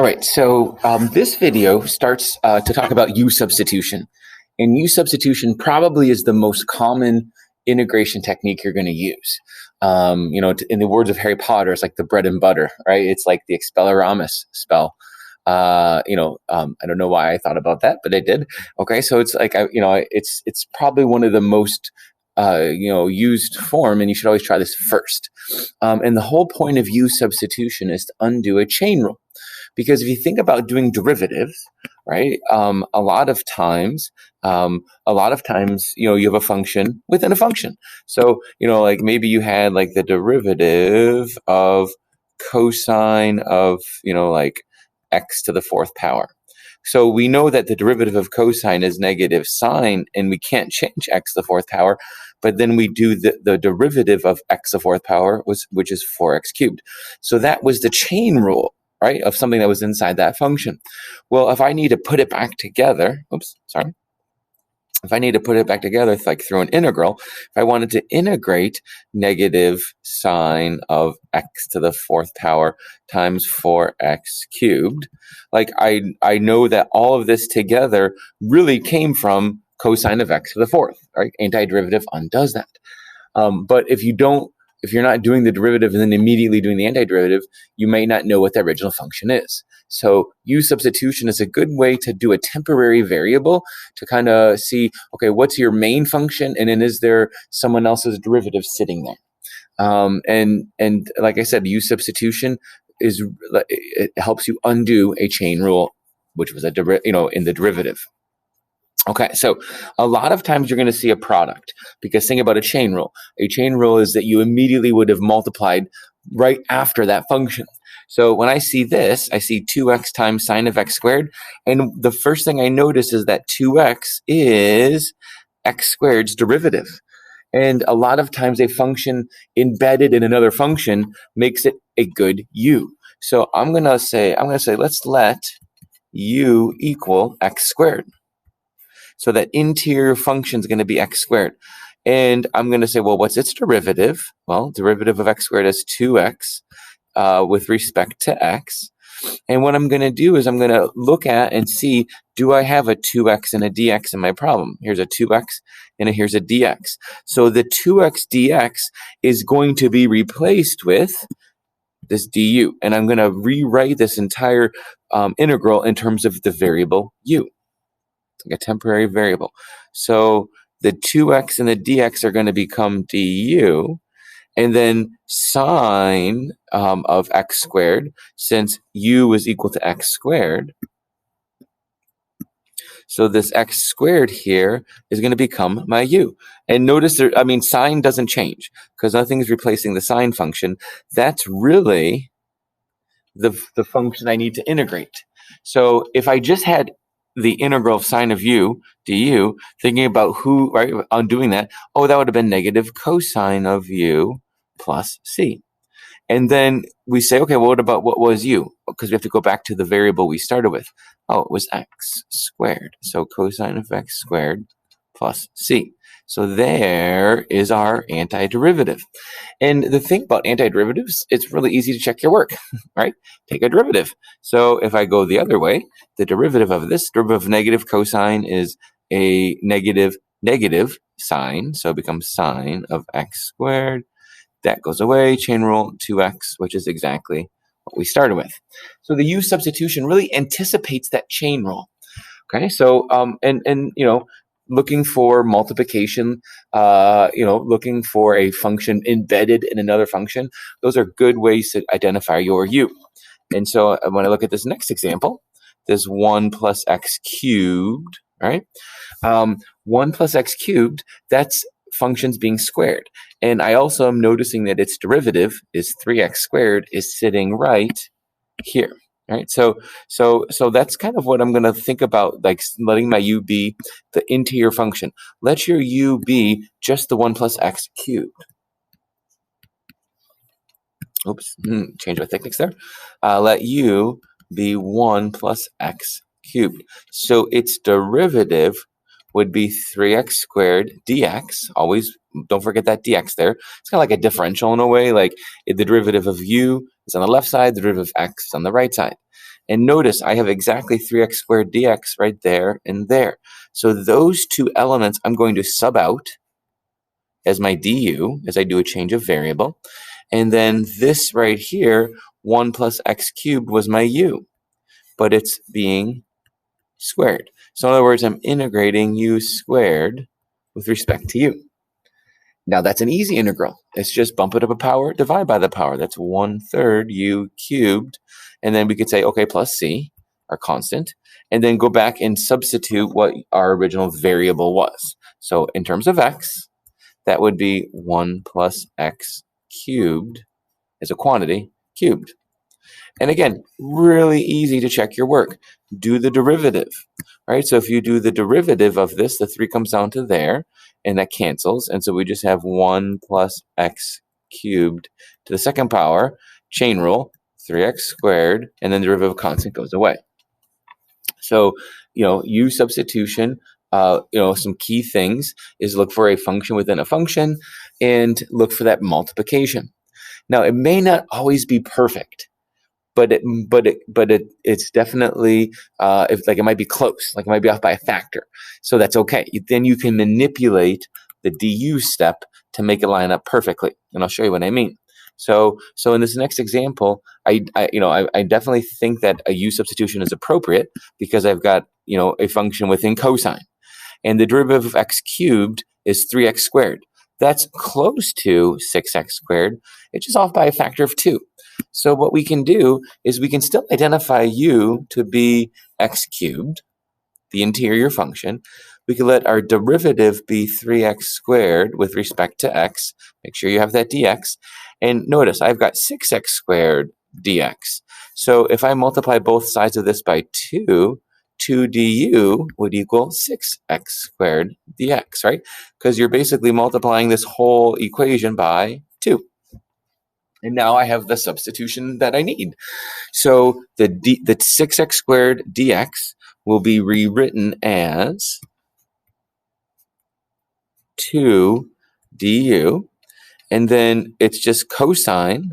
All right, so this video starts to talk about U-substitution. And U-substitution probably is the most common integration technique you're going to use. In the words of Harry Potter, it's like the bread and butter, right? It's like the Expelliarmus spell. I don't know why I thought about that, but I did. Okay, so it's like, it's probably one of the most used form, and you should always try this first. And the whole point of U-substitution is to undo a chain rule. Because if you think about doing derivatives, right, a lot of times, you have a function within a function. So, like maybe you had like the derivative of cosine of, like x to the fourth power. So we know that the derivative of cosine is negative sine, and we can't change x to the fourth power. But then we do the derivative of x to the fourth power, which is 4x cubed. So that was the chain rule, right, of something that was inside that function. Well, if I need to put it back together, if I need to put it back together, it's like through an integral, if I wanted to integrate negative sine of x to the fourth power times 4x cubed, like I know that all of this together really came from cosine of x to the fourth, right? Antiderivative undoes that. But if you're not doing the derivative and then immediately doing the antiderivative, you may not know what the original function is. So U-substitution is a good way to do a temporary variable to kind of see, okay, what's your main function? And then is there someone else's derivative sitting there? And like I said, U-substitution it helps you undo a chain rule, which was in the derivative. Okay, so a lot of times you're going to see a product, because think about a chain rule. A chain rule is that you immediately would have multiplied right after that function. So when I see this, I see 2x times sine of x squared, and the first thing I notice is that 2x is x squared's derivative. And a lot of times a function embedded in another function makes it a good u. So I'm going to say let's let u equal x squared. So that interior function is going to be x squared. And I'm going to say, well, what's its derivative? Well, derivative of x squared is 2x with respect to x. And what I'm going to do is I'm going to look at and see, do I have a 2x and a dx in my problem? Here's a 2x and here's a dx. So the 2x dx is going to be replaced with this du. And I'm going to rewrite this entire integral in terms of the variable u. Like a temporary variable. So the 2x and the dx are going to become du, and then sine of x squared, since u is equal to x squared. So this x squared here is going to become my u. And notice sine doesn't change because nothing's replacing the sine function. That's really the function I need to integrate. So if I just had the integral of sine of u du, thinking about on doing that, that would have been negative cosine of u plus c. And then we say, okay, well, what was u? Because we have to go back to the variable we started with. It was x squared. So cosine of x squared plus c. So there is our antiderivative. And the thing about antiderivatives, it's really easy to check your work, right? Take a derivative. So if I go the other way, the derivative of this, derivative of negative cosine is a negative sine. So it becomes sine of x squared. That goes away, chain rule 2x, which is exactly what we started with. So the U-substitution really anticipates that chain rule. Okay, so looking for multiplication, looking for a function embedded in another function, those are good ways to identify your u. And so when I look at this next example, this 1 plus x cubed, right? 1 plus x cubed, that's functions being squared. And I also am noticing that its derivative is 3x squared is sitting right here. Right, so that's kind of what I'm going to think about, like letting my u be the interior function. Let your u be just the 1 plus x cubed. Oops, change my techniques there. Let u be 1 plus x cubed. So its derivative would be 3x squared dx. Always don't forget that dx there. It's kind of like a differential in a way, like the derivative of u is on the left side, the derivative of x is on the right side. And notice I have exactly 3x squared dx right there and there. So those two elements I'm going to sub out as my du as I do a change of variable. And then this right here, 1 plus x cubed was my u, but it's being squared. So in other words, I'm integrating u squared with respect to u. Now that's an easy integral. It's just bump it up a power, divide by the power. That's 1/3 u cubed. And then we could say, okay, plus c, our constant, and then go back and substitute what our original variable was. So in terms of x, that would be 1 plus x cubed as a quantity cubed. And again, really easy to check your work. Do the derivative, right? So if you do the derivative of this, the 3 comes down to there, and that cancels. And so we just have 1 plus x cubed to the second power, chain rule, 3x squared, and then the derivative of constant goes away. So, U-substitution, some key things is look for a function within a function and look for that multiplication. Now, it may not always be perfect, but it's definitely it might be close, like it might be off by a factor. So that's okay. Then you can manipulate the du step to make it line up perfectly, and I'll show you what I mean. So in this next example, I definitely think that a u substitution is appropriate because I've got a function within cosine, and the derivative of x cubed is 3x squared. That's close to 6x squared. It's just off by a factor of 2. So what we can do is we can still identify u to be x cubed, the interior function. We can let our derivative be 3x squared with respect to x. Make sure you have that dx. And notice I've got 6x squared dx. So if I multiply both sides of this by 2 du would equal 6x squared dx, right? Because you're basically multiplying this whole equation by 2. And now I have the substitution that I need. So the 6x squared dx will be rewritten as 2 du, and then it's just cosine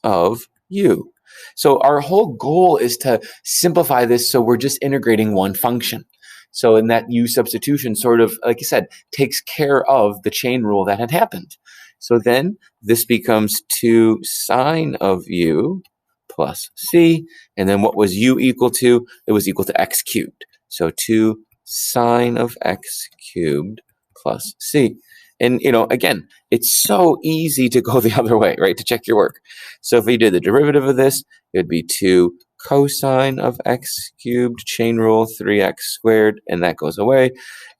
of u. So our whole goal is to simplify this so we're just integrating one function. So in that u substitution sort of, like I said, takes care of the chain rule that had happened. So then this becomes 2 sine of u plus c, and then what was u equal to? It was equal to x cubed. So 2 sine of x cubed plus c. And, again, it's so easy to go the other way, right, to check your work. So if we did the derivative of this, it would be 2 cosine of x cubed, chain rule, 3x squared, and that goes away.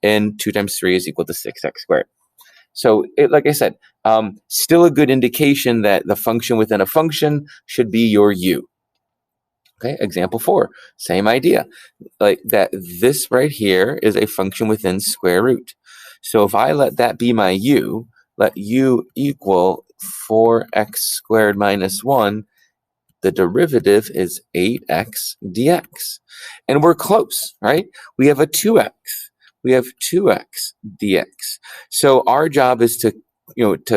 And 2 times 3 is equal to 6x squared. So, like I said, still a good indication that the function within a function should be your u. Okay, example 4, same idea. Like that this right here is a function within square root. So if I let that be my u, let u equal 4x squared minus 1, the derivative is 8x dx. And we're close, right? We have a 2x. We have 2x dx. So our job is to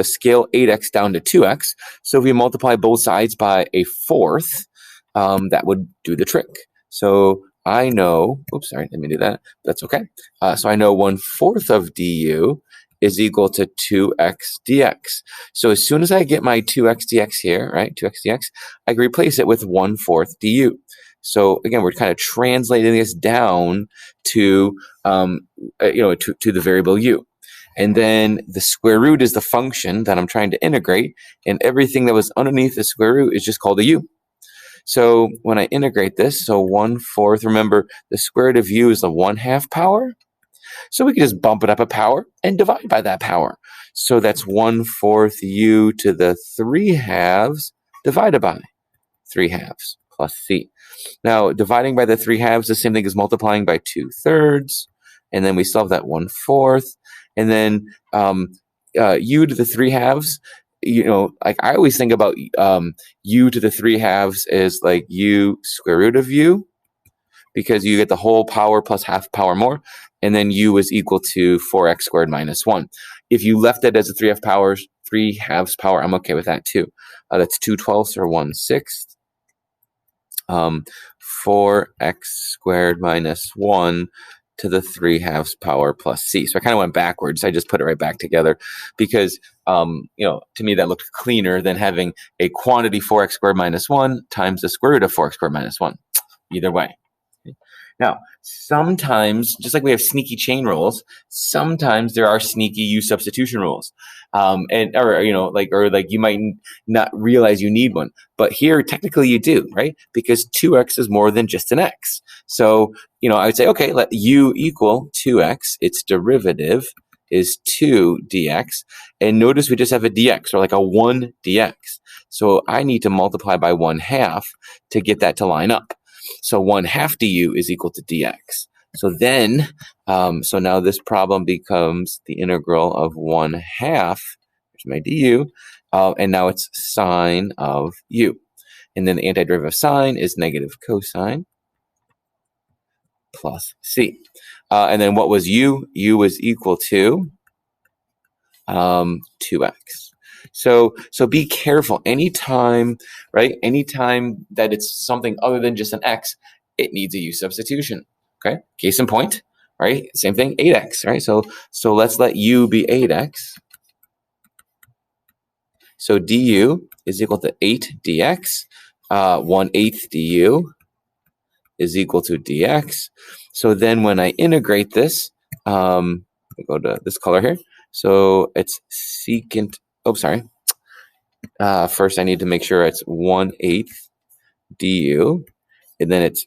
scale 8x down to 2x. So if we multiply both sides by a fourth, that would do the trick. So I know, oops, sorry, let me do that. That's okay. So I know 1/4 of du is equal to 2x dx. So as soon as I get my 2x dx here, right, 2x dx, I can replace it with 1/4 du. So again, we're kind of translating this down to, to the variable u. And then the square root is the function that I'm trying to integrate, and everything that was underneath the square root is just called a u. So when I integrate this, so 1/4, remember the square root of u is the 1/2 power. So we can just bump it up a power and divide by that power. So that's 1/4 u to the 3/2 divided by 3/2 plus c. Now dividing by the 3/2 is the same thing as multiplying by 2/3. And then we still have that 1/4. And then u to the 3/2, like I always think about u to the 3/2 is like u square root of u, because you get the whole power plus half power more, and then u is equal to 4x squared minus 1. If you left it as a 3/2 power, I'm okay with that too. That's 2/12 or 1/6. 4x squared minus 1 to the 3/2 power plus c. So I kind of went backwards. I just put it right back together because, to me that looked cleaner than having a quantity 4x squared minus 1 times the square root of 4x squared minus 1. Either way. Now, sometimes, just like we have sneaky chain rules, sometimes there are sneaky U-substitution rules, or you might not realize you need one, but here technically you do, right? Because 2x is more than just an x. So, I would say, okay, let u equal 2x. Its derivative is 2 dx, and notice we just have a dx, or like a 1 dx. So I need to multiply by 1/2 to get that to line up. So 1/2 du is equal to dx. So then, so now this problem becomes the integral of 1/2, here's my du, and now it's sine of u. And then the antiderivative of sine is negative cosine plus c. And then what was u? U was equal to 2x. So be careful. Anytime that it's something other than just an x, it needs a U-substitution. Okay? Case in point, right? Same thing, 8x, right? So let's let u be 8x. So du is equal to 8 dx. 1/8 du is equal to dx. So then when I integrate this, go to this color here. So it's secant. Oh, sorry. First, I need to make sure it's 1/8 du, and then it's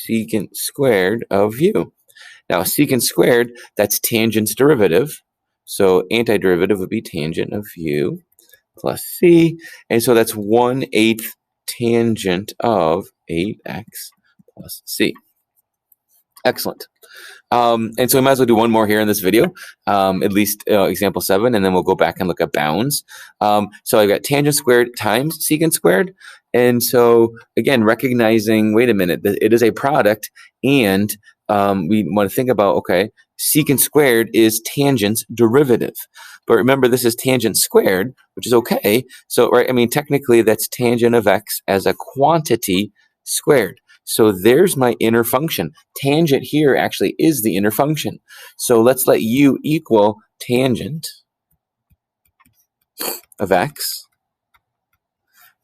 secant squared of u. Now, secant squared, that's tangent's derivative. So antiderivative would be tangent of u plus c. And so that's 1/8 tangent of 8x plus c. Excellent. And so we might as well do one more here in this video, at least example 7, and then we'll go back and look at bounds. So I've got tangent squared times secant squared. And so again, recognizing, wait a minute, it is a product, and we want to think about, okay, secant squared is tangent's derivative. But remember, this is tangent squared, which is okay. So, right, I mean, technically that's tangent of x as a quantity squared. So there's my inner function. Tangent here actually is the inner function. So let's let u equal tangent of x.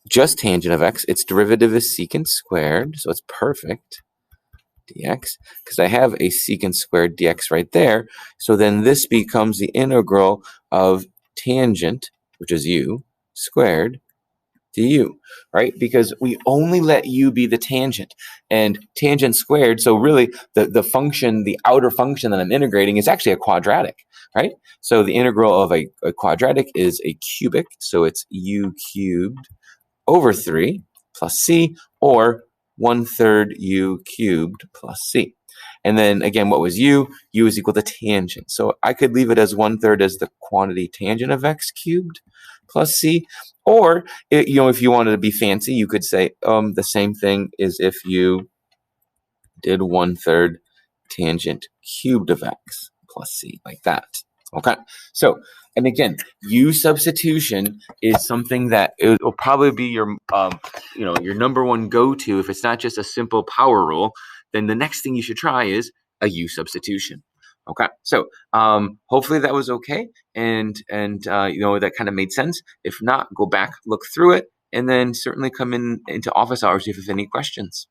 Just tangent of x. Its derivative is secant squared, so it's perfect. Dx, because I have a secant squared dx right there. So then this becomes the integral of tangent, which is u, squared du, right? Because we only let u be the tangent, and tangent squared, so really the function, the outer function that I'm integrating is actually a quadratic, right? So the integral of a quadratic is a cubic, so it's u cubed over 3 plus c, or 1/3 u cubed plus c. And then again, what was u? U is equal to tangent. So I could leave it as 1/3 as the quantity tangent of x cubed plus c. Or, if you wanted to be fancy, you could say the same thing is if you did 1/3 tangent cubed of x plus c, like that. Okay, so, and again, U-substitution is something that it will probably be your, your number one go-to. If it's not just a simple power rule, then the next thing you should try is a U-substitution. Okay, so hopefully that was okay, and that kind of made sense. If not, go back, look through it, and then certainly come into office hours if you have any questions.